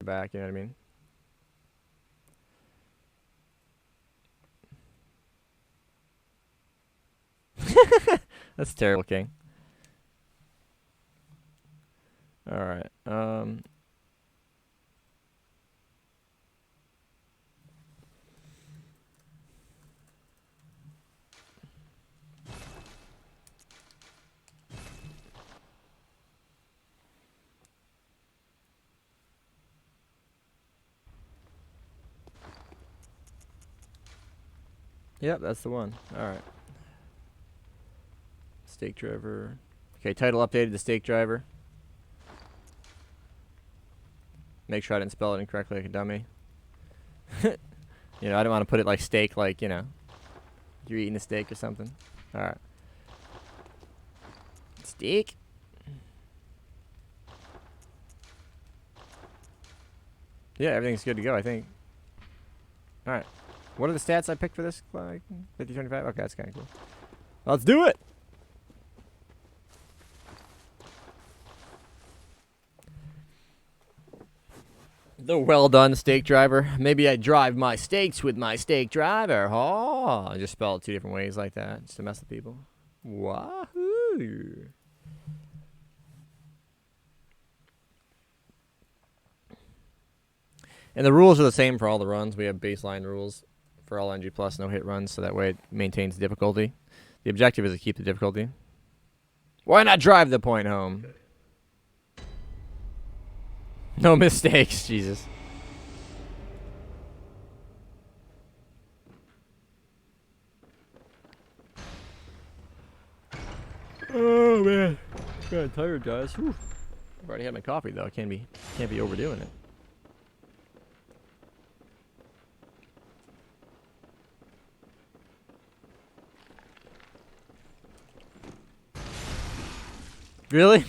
back, you know what I mean? That's terrible, King. Alright, yep, that's the one. Alright. Stake driver. Okay, title updated to stake driver. Make sure I didn't spell it incorrectly like a dummy. You know, I didn't want to put it like steak, like, you know, you're eating a steak or something. Alright. Steak. Yeah, everything's good to go, I think. Alright. What are the stats I picked for this? Like 50-25? Okay, that's kind of cool. Let's do it! The well done steak driver. Maybe I drive my steaks with my steak driver. Oh, I just spell it two different ways like that just to mess with people. Wahoo! And the rules are the same for all the runs. We have baseline rules for all NG Plus no hit runs, so that way it maintains difficulty. The objective is to keep the difficulty. Why not drive the point home? No mistakes, Jesus. Oh man, kind of tired, guys. Whew. I've already had my coffee though. I can't be overdoing it. Really?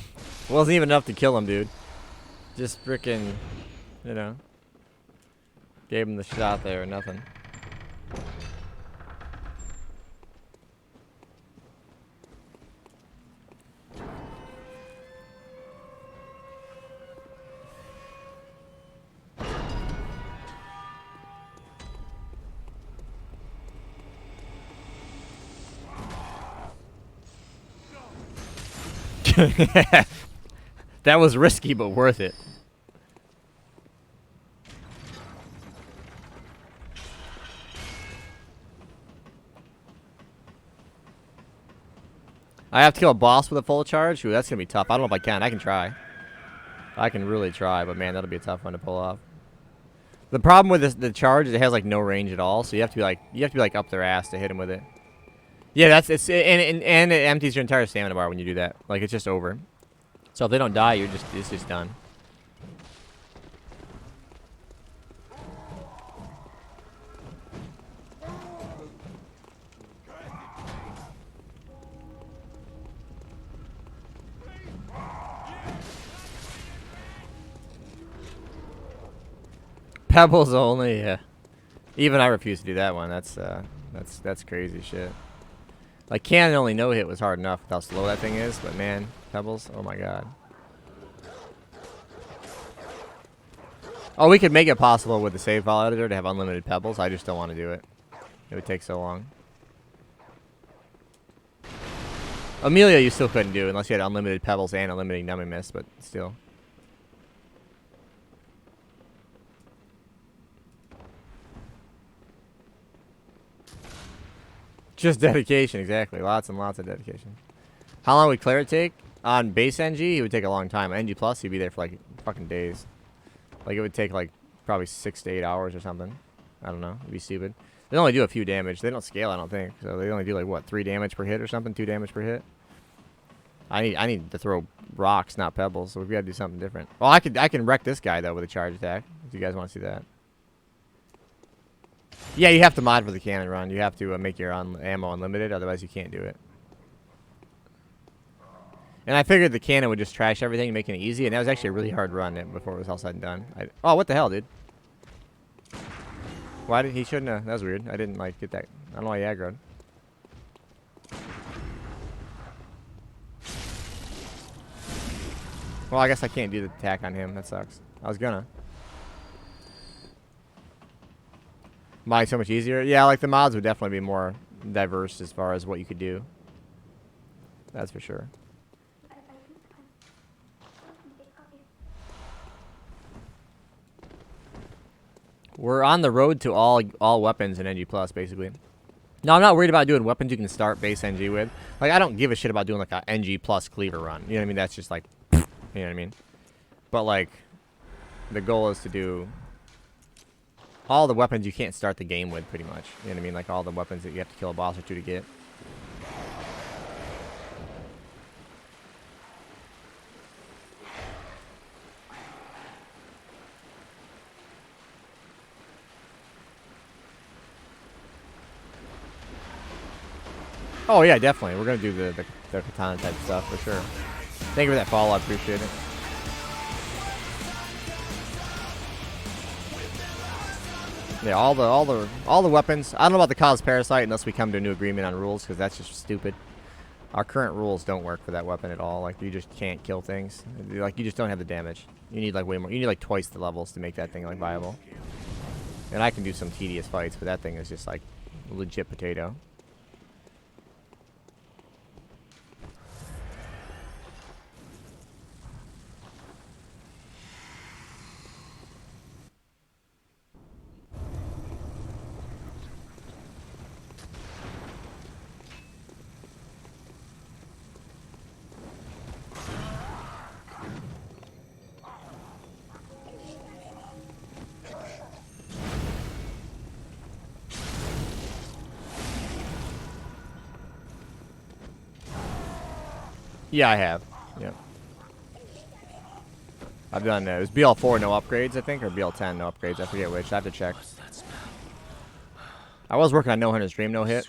Wasn't even enough to kill him, dude. Just freaking, you know, gave him the shot there or nothing. That was risky, but worth it. I have to kill a boss with a full charge? Ooh, that's going to be tough. I don't know if I can. I can try. I can really try, but man, that'll be a tough one to pull off. The problem with this, the charge is it has like no range at all, so you have to be like up their ass to hit him with it. Yeah, and it empties your entire stamina bar when you do that. Like it's just over. So if they don't die, it's just done. Pebbles only, yeah. Even I refuse to do that one. That's crazy shit. Like cannon only no hit was hard enough with how slow that thing is, but man, pebbles, oh my god. Oh, we could make it possible with the save file editor to have unlimited pebbles. I just don't want to do it. It would take so long. Amelia you still couldn't do unless you had unlimited pebbles and unlimited nummy miss, but still. Just dedication, exactly. Lots and lots of dedication. How long would Claret take? On base NG, it would take a long time. NG Plus, he'd be there for like fucking days. Like it would take like probably 6 to 8 hours or something. I don't know. It'd be stupid. They only do a few damage. They don't scale, I don't think. So they only do like what, 3 damage per hit or something? 2 damage per hit. I need to throw rocks, not pebbles. So we've got to do something different. Well, I can wreck this guy though with a charge attack. If you guys want to see that. Yeah, you have to mod for the cannon run. You have to make your ammo unlimited, otherwise you can't do it. And I figured the cannon would just trash everything, making it easy, and that was actually a really hard run before it was all said and done. Oh, what the hell, dude? Why did he shouldn't have? That was weird. I didn't like get that. I don't know why he aggroed. Well, I guess I can't do the attack on him. That sucks. I was gonna. Why so much easier? Yeah, like the mods would definitely be more diverse as far as what you could do. That's for sure. We're on the road to all weapons in NG Plus, basically. No, I'm not worried about doing weapons you can start base NG with. Like, I don't give a shit about doing like a NG Plus cleaver run. You know what I mean? That's just like, you know what I mean? But like, the goal is to do all the weapons you can't start the game with, pretty much. You know what I mean? Like all the weapons that you have to kill a boss or two to get. Oh yeah, definitely. We're gonna do the katana type stuff for sure. Thank you for that follow. I appreciate it. Yeah, all the weapons. I don't know about the cause parasite unless we come to a new agreement on rules, because that's just stupid. Our current rules don't work for that weapon at all. Like, you just can't kill things. Like, you just don't have the damage. You need like way more. You need like twice the levels to make that thing like viable. And I can do some tedious fights, but that thing is just like legit potato. Yeah, I have. Yeah. I've done it was BL4 no upgrades, I think, or BL10 no upgrades. I forget which. I have to check. I was working on No Hunter's Dream no hit,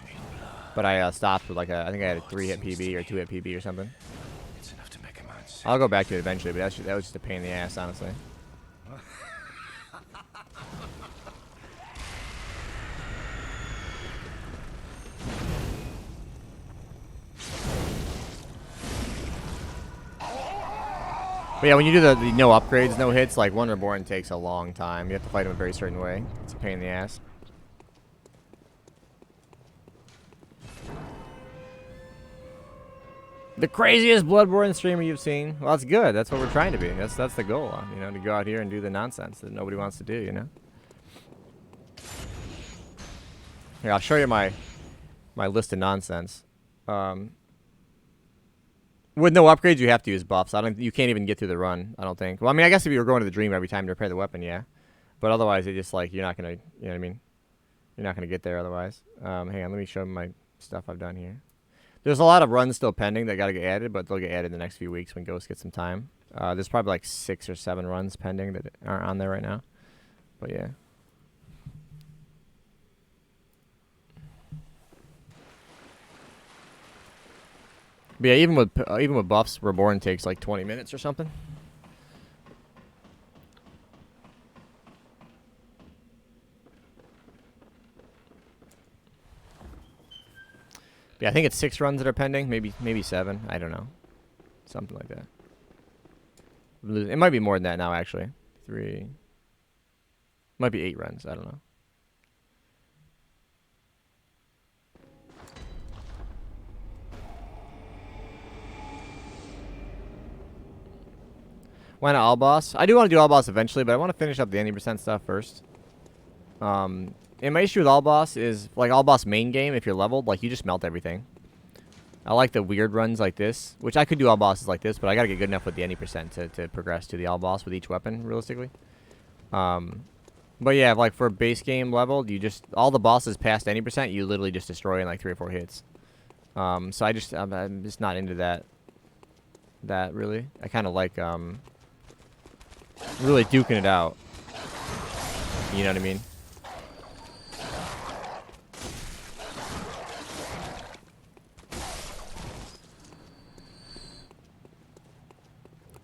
but I stopped with like I think I had a 3-hit PB or 2-hit PB or something. I'll go back to it eventually, but that was just a pain in the ass, honestly. But yeah, when you do the no upgrades, no hits, like One Reborn takes a long time. You have to fight him a very certain way. It's a pain in the ass. The craziest Bloodborne streamer you've seen. Well, that's good. That's what we're trying to be. That's the goal, you know, to go out here and do the nonsense that nobody wants to do, you know. Here, I'll show you my list of nonsense. With no upgrades, you have to use buffs. You can't even get through the run, I don't think. Well, I mean, I guess if you were going to the dream every time to repair the weapon, yeah. But otherwise, it just like you're not gonna, you know what I mean? You're not gonna get there otherwise. Hang on, let me show my stuff I've done here. There's a lot of runs still pending that gotta get added, but they'll get added in the next few weeks when Ghost gets some time. There's probably like 6 or 7 runs pending that aren't on there right now. But yeah. But yeah, even with buffs, Reborn takes like 20 minutes or something. But yeah, I think it's 6 runs that are pending, maybe 7. I don't know, something like that. It might be more than that now, actually. 3. Might be 8 runs. I don't know. Why not all boss? I do want to do all boss eventually, but I want to finish up the 90% stuff first. And my issue with all boss is, like, all boss main game, if you're leveled, like, you just melt everything. I like the weird runs like this, which I could do all bosses like this, but I gotta get good enough with the 90% to progress to the all boss with each weapon, realistically. But yeah, like, for base game level, you just, all the bosses past 90%, you literally just destroy in, like, 3 or 4 hits. So I'm just not into that, really. I kind of like, really duking it out. You know what I mean?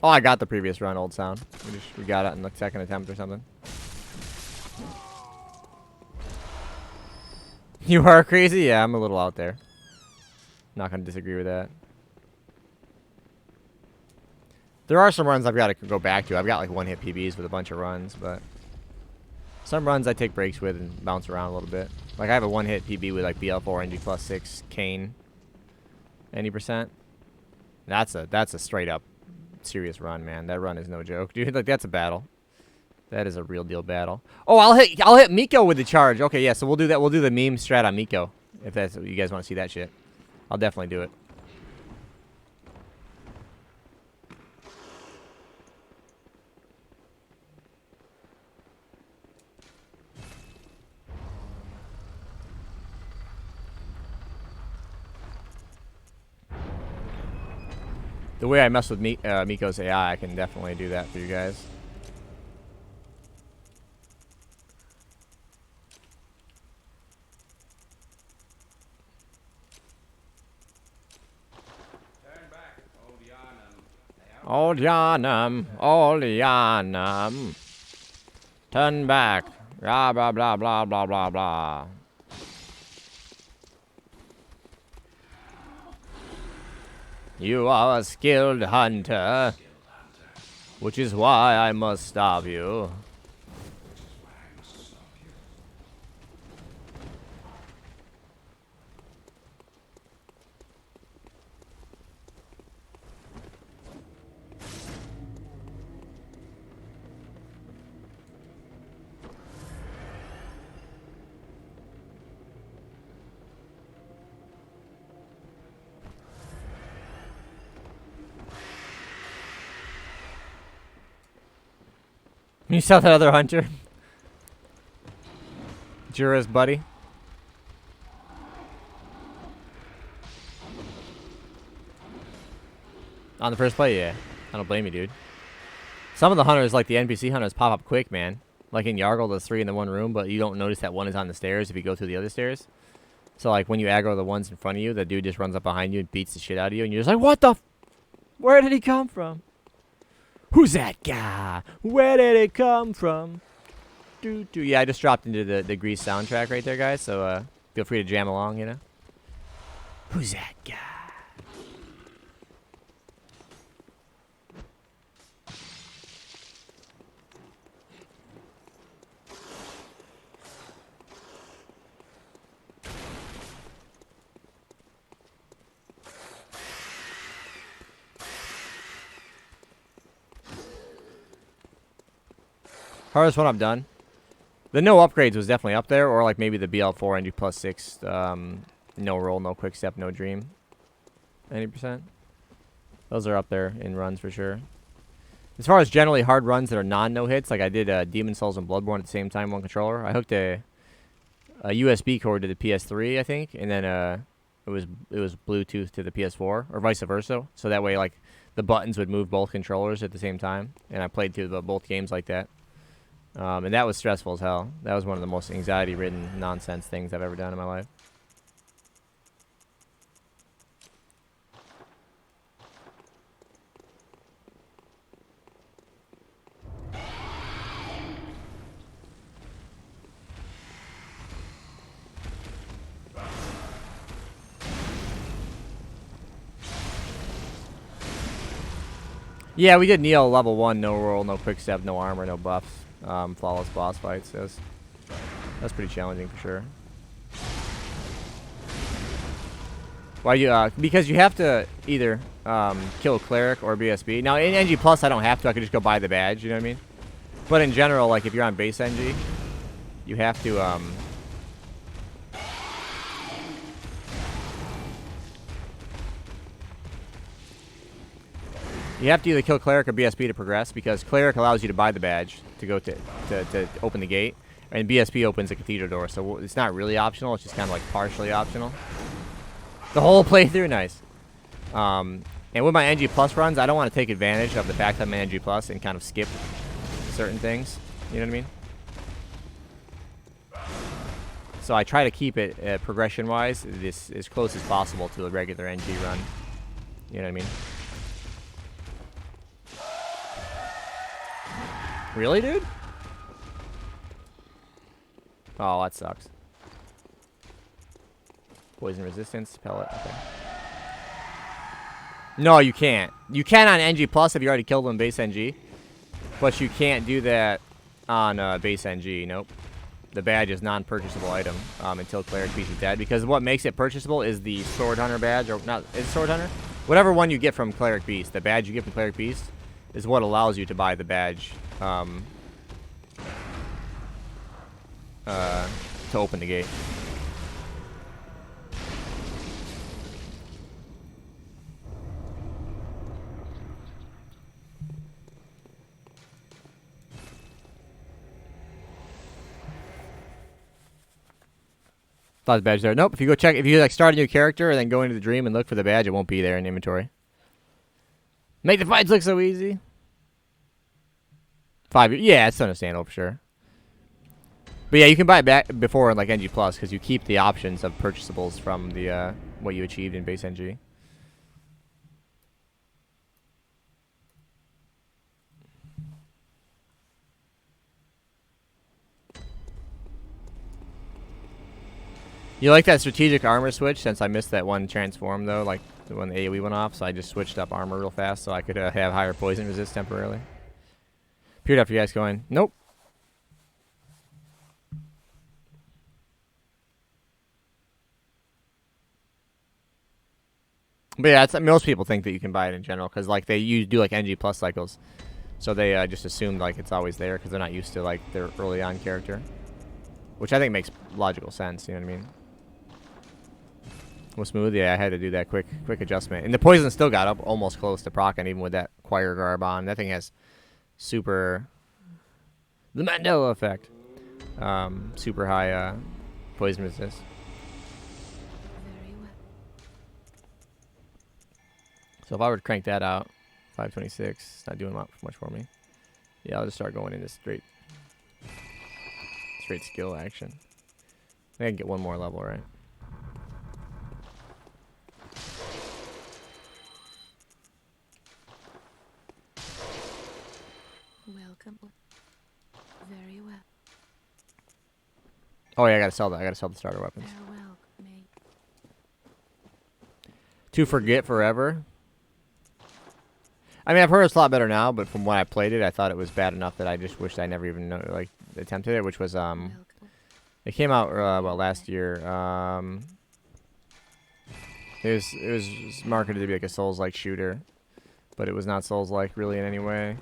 Oh, I got the previous run, Old Sound. We got it in the 2nd attempt or something. You are crazy? Yeah, I'm a little out there. Not gonna disagree with that. There are some runs I've got to go back to. I've got like 1-hit PBs with a bunch of runs, but Some runs I take breaks with and bounce around a little bit. Like I have a one-hit PB with like BL4 NG plus 6 Kane. 90%. That's a straight up serious run, man. That run is no joke, dude. Like that's a battle. That is a real deal battle. Oh, I'll hit Miko with the charge. Okay, yeah. So we'll do that. We'll do the meme strat on Miko if that's you guys want to see that shit. I'll definitely do it. The way I mess with Miko's AI, I can definitely do that for you guys. Olyanum, Olyanum. Turn back. Blah, blah, blah, blah, blah, blah, blah. You are a skilled hunter, which is why I must stop you. You saw that other hunter? Jura's buddy? On the first play, yeah. I don't blame you, dude. Some of the hunters, like the NPC hunters, pop up quick, man. Like in Yargle, there's 3 in the one room, but you don't notice that one is on the stairs if you go through the other stairs. So, like, when you aggro the ones in front of you, the dude just runs up behind you and beats the shit out of you, and you're just like, what the f— where did he come from? Who's that guy? Where did it come from? Yeah, I just dropped into the Grease soundtrack right there, guys, so feel free to jam along, you know? Who's that guy? Hardest one I've done. The no upgrades was definitely up there, or like maybe the BL4 NG plus 6, no roll, no quick step, no dream. 90%. Those are up there in runs for sure. As far as generally hard runs that are non-no hits, like I did Demon Souls and Bloodborne at the same time, one controller. I hooked a USB cord to the PS3, I think, and then it was Bluetooth to the PS4, or vice versa. So that way, like the buttons would move both controllers at the same time, and I played through both games like that. And that was stressful as hell. That was one of the most anxiety-ridden nonsense things I've ever done in my life. Yeah, we did Neo level 1, no roll, no quick step, no armor, no buffs, flawless boss fights. That's pretty challenging for sure. Why you? Because you have to either kill Cleric or BSB. Now in NG Plus, I don't have to. I could just go buy the badge. You know what I mean? But in general, like if you're on base NG, you have to you have to either kill Cleric or BSB to progress, because Cleric allows you to buy the badge to go to open the gate, and BSB opens the cathedral door, so it's not really optional, it's just kind of like partially optional. The whole playthrough, nice. And with my NG Plus runs, I don't want to take advantage of the fact that I'm in NG Plus and kind of skip certain things, you know what I mean? So I try to keep it, progression-wise, as close as possible to a regular NG run, you know what I mean? Really, dude? Oh, that sucks. Poison resistance, pellet, okay. No, you can't. You can on NG Plus if you already killed them base NG. But you can't do that on base NG. Nope. The badge is non-purchasable item until Cleric Beast is dead, because what makes it purchasable is the Sword Hunter badge, or not, is it Sword Hunter? Whatever one you get from Cleric Beast, the badge you get from Cleric Beast is what allows you to buy the badge to open the gate. Thought the badge there. Nope. If you go check, if you like start a new character and then go into the dream and look for the badge, it won't be there in inventory. Make the fights look so easy. 5 years. Yeah, it's understandable for sure. But yeah, you can buy it back before in like NG Plus because you keep the options of purchasables from the what you achieved in base NG. You like that strategic armor switch? Since I missed that one transform though, like when the AoE went off, so I just switched up armor real fast so I could have higher poison resist temporarily. Appeared after you guys going. Nope. But yeah, it's, most people think that you can buy it in general because like you do like NG Plus cycles, so they just assume like it's always there because they're not used to like their early on character, which I think makes logical sense. You know what I mean? Was smooth, yeah. I had to do that quick adjustment, and the poison still got up almost close to proc, and even with that choir garb on, that thing has super the Mandela effect, super high poison resist. So if I were to crank that out, 526, it's not doing much for me. Yeah, I'll just start going into straight skill action. I can get one more level, right? Welcome. Very well. Oh yeah, I gotta sell that. I gotta sell the starter weapons. Farewell, mate. To forget forever. I mean, I've heard it's a lot better now, but from when I played it, I thought it was bad enough that I just wished I never even like attempted it. Which was it came out well last year. It was marketed to be like a Souls-like shooter, but it was not Souls-like really in any way.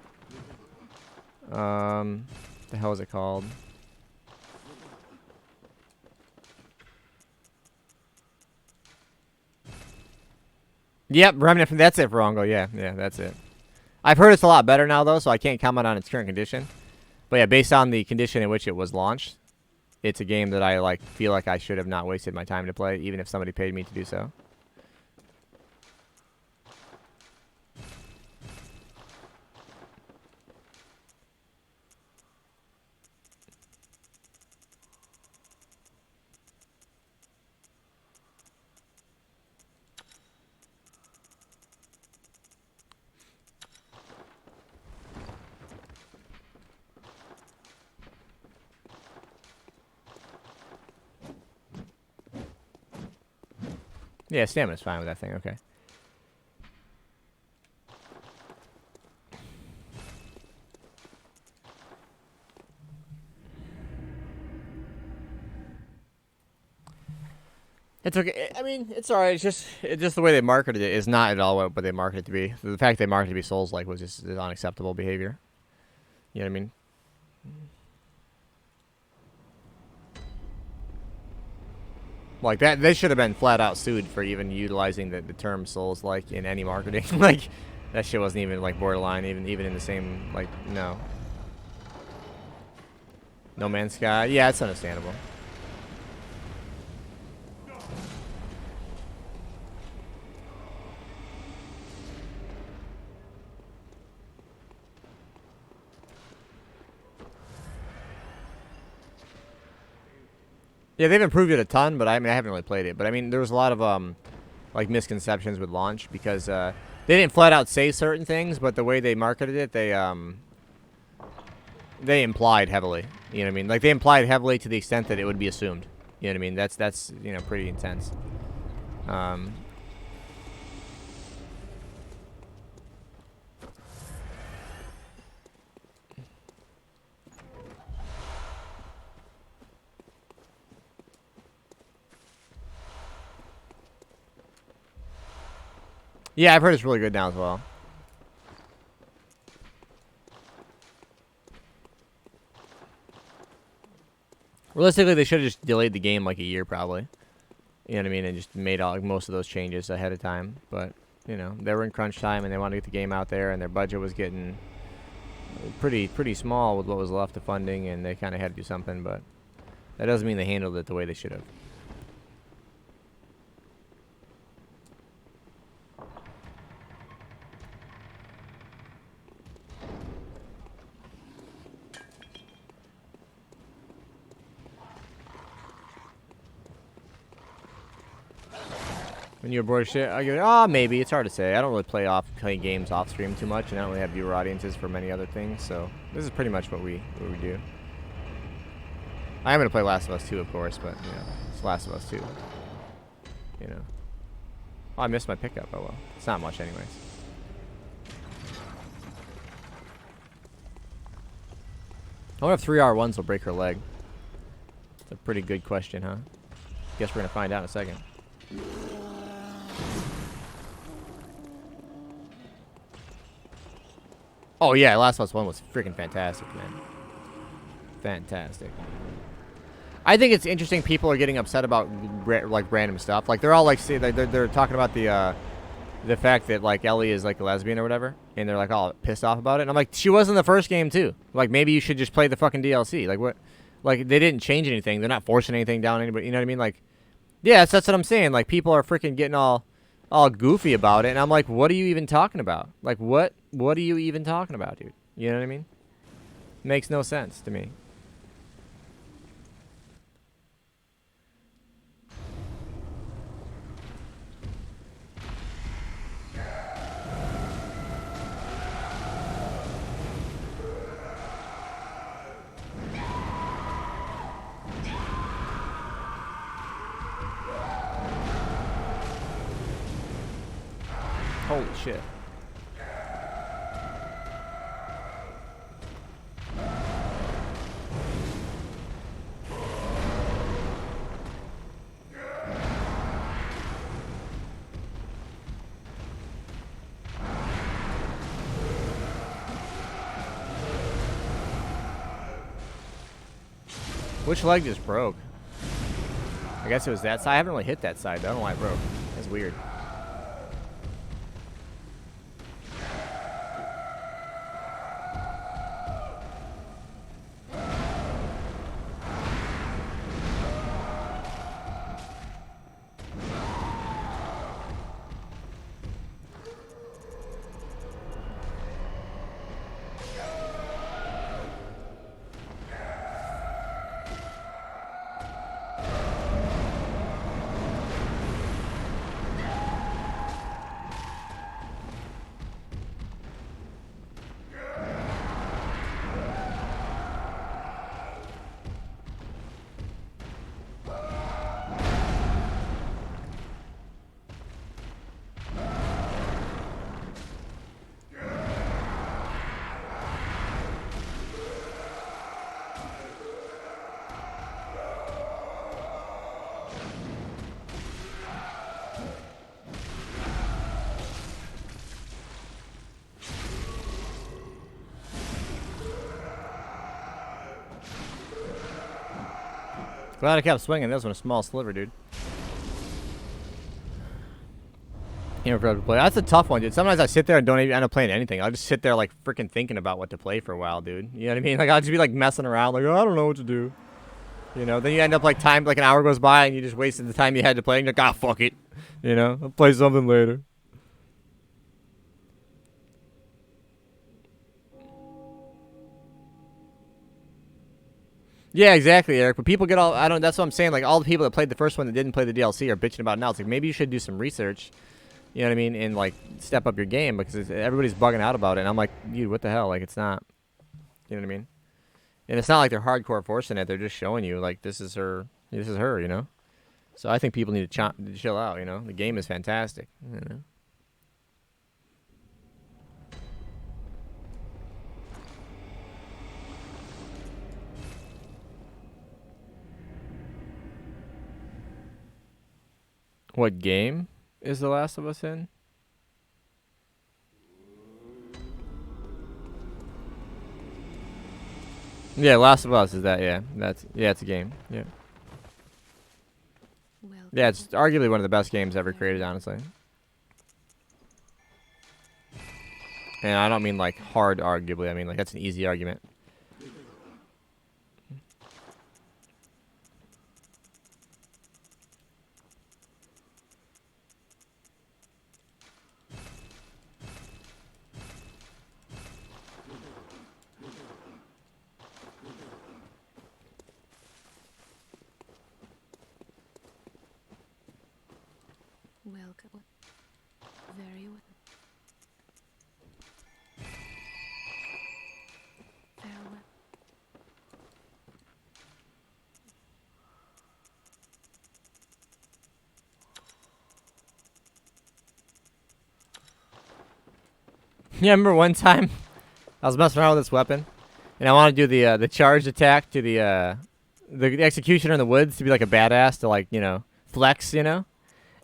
The hell is it called? Yep, Remnant. That's it, Rongo. Yeah, that's it. I've heard it's a lot better now, though, so I can't comment on its current condition. But yeah, based on the condition in which it was launched, it's a game that I like feel like I should have not wasted my time to play, even if somebody paid me to do so. Yeah, stamina's fine with that thing. Okay. It's okay. I mean, it's alright. It's just the way they marketed it is not at all what they marketed it to be. The fact they marketed it to be Souls-like was just unacceptable behavior. You know what I mean? Like that, they should have been flat out sued for even utilizing the term Souls-like in any marketing. Like that shit wasn't even like borderline, even in the same like no. No Man's Sky. Yeah, it's understandable. Yeah, they've improved it a ton, but I mean, I haven't really played it. But I mean, there was a lot of like misconceptions with launch because they didn't flat out say certain things, but the way they marketed it, they implied heavily. You know what I mean? Like they implied heavily to the extent that it would be assumed. You know what I mean? That's you know pretty intense. Yeah, I've heard it's really good now as well. Realistically, they should have just delayed the game like a year, probably. You know what I mean? And just made all like, most of those changes ahead of time. But, you know, they were in crunch time and they wanted to get the game out there, and their budget was getting pretty small with what was left of funding, and they kind of had to do something. But that doesn't mean they handled it the way they should have. When you're bored of shit, I go, maybe. It's hard to say. I don't really play games off stream too much, and I don't really have viewer audiences for many other things. So this is pretty much what we do. I am gonna play Last of Us 2, of course, but you know, it's Last of Us 2. You know. Oh, I missed my pickup. Oh well, it's not much, anyways. I wonder if 3R1s will break her leg. It's a pretty good question, huh? Guess we're gonna find out in a second. Oh yeah, Last of Us 1 was freaking fantastic, man. Fantastic. I think it's interesting people are getting upset about like random stuff. Like they're all like they're talking about the fact that like Ellie is like a lesbian or whatever, and they're like all pissed off about it. And I'm like, she was in the first game too. Like maybe you should just play the fucking DLC. Like what? Like they didn't change anything. They're not forcing anything down anybody. You know what I mean? Like, yeah, that's what I'm saying. Like people are freaking getting all goofy about it, and I'm like, what are you even talking about? Like what are you even talking about, dude? You know what I mean? Makes no sense to me. Holy shit. Which leg just broke? I guess it was that side. I haven't really hit that side. I don't know why it broke. That's weird. Glad I kept swinging. That was a small sliver, dude. You know, to play. That's a tough one, dude. Sometimes I sit there and don't even end up playing anything. I'll just sit there like freaking thinking about what to play for a while, dude. You know what I mean? Like I'll just be like messing around, like, oh, I don't know what to do. You know, then you end up like like an hour goes by and you just wasted the time you had to play and you're like, fuck it. You know, I'll play something later. Yeah, exactly, Eric. But people get all that's what I'm saying. Like all the people that played the first one that didn't play the DLC are bitching about it now. It's like maybe you should do some research. You know what I mean? And like step up your game because everybody's bugging out about it. And I'm like, dude, what the hell? Like it's not. You know what I mean? And it's not like they're hardcore forcing it. They're just showing you like this is her. This is her. You know. So I think people need to chill out. You know, the game is fantastic. You know. What game is The Last of Us in? Yeah, Last of Us is that, yeah. It's a game. Yeah. Welcome. Yeah, it's arguably one of the best games ever created, honestly. And I don't mean like hard arguably, I mean like that's an easy argument. Welcome. Very well. Farewell. Yeah, I remember one time I was messing around with this weapon, and I wanted to do the charged attack to the executioner in the woods to be like a badass to like flex,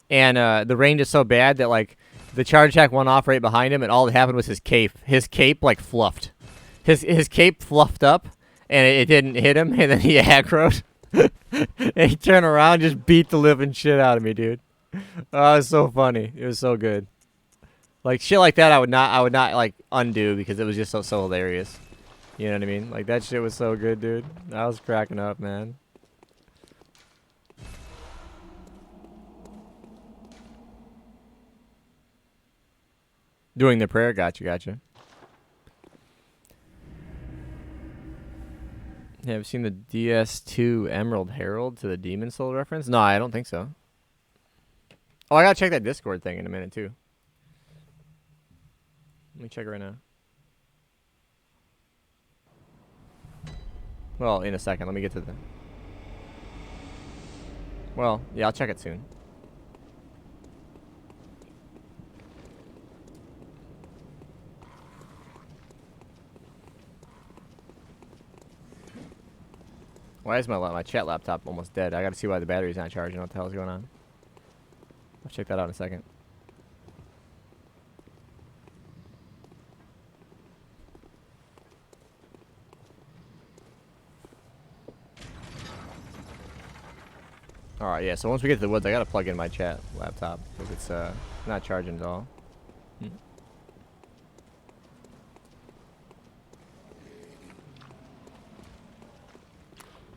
and the range is so bad that like the charge attack went off right behind him, and all that happened was his cape. His cape like fluffed. His cape fluffed up, and it didn't hit him, and then he aggroed. And he turned around, and just beat the living shit out of me, dude. Oh, it was so funny. It was so good. Like shit like that, I would not like undo because it was just so hilarious. You know what I mean? Like that shit was so good, dude. I was cracking up, man. Doing the prayer, gotcha. Yeah, have you seen the DS2 Emerald Herald to the Demon Soul reference? No, I don't think so. Oh, I gotta check that Discord thing in a minute too. Let me check it right now. Well, in a second. Let me get to the... Well, yeah, I'll check it soon. Why is my chat laptop almost dead? I gotta see why the battery's not charging. What the hell's going on? I'll check that out in a second. Alright, yeah, so once we get to the woods, I gotta plug in my chat laptop because it's not charging at all.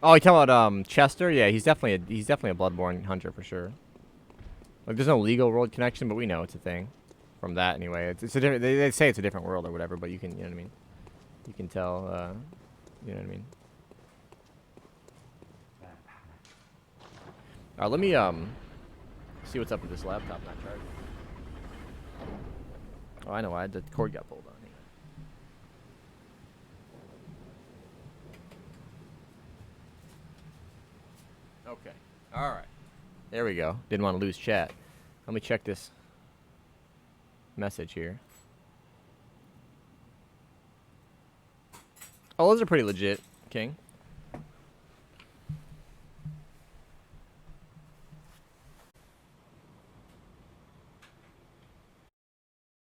Oh, you talking about Chester? Yeah, he's definitely a Bloodborne hunter for sure. Like, there's no legal world connection, but we know it's a thing. From that anyway, it's a different. They say it's a different world or whatever, but you can, you know what I mean. You can tell, you know what I mean. Alright, let me see what's up with this laptop not charging. Oh, I know why the cord got pulled on. Okay. Alright. There we go. Didn't want to lose chat. Let me check this message here. Oh, those are pretty legit, King.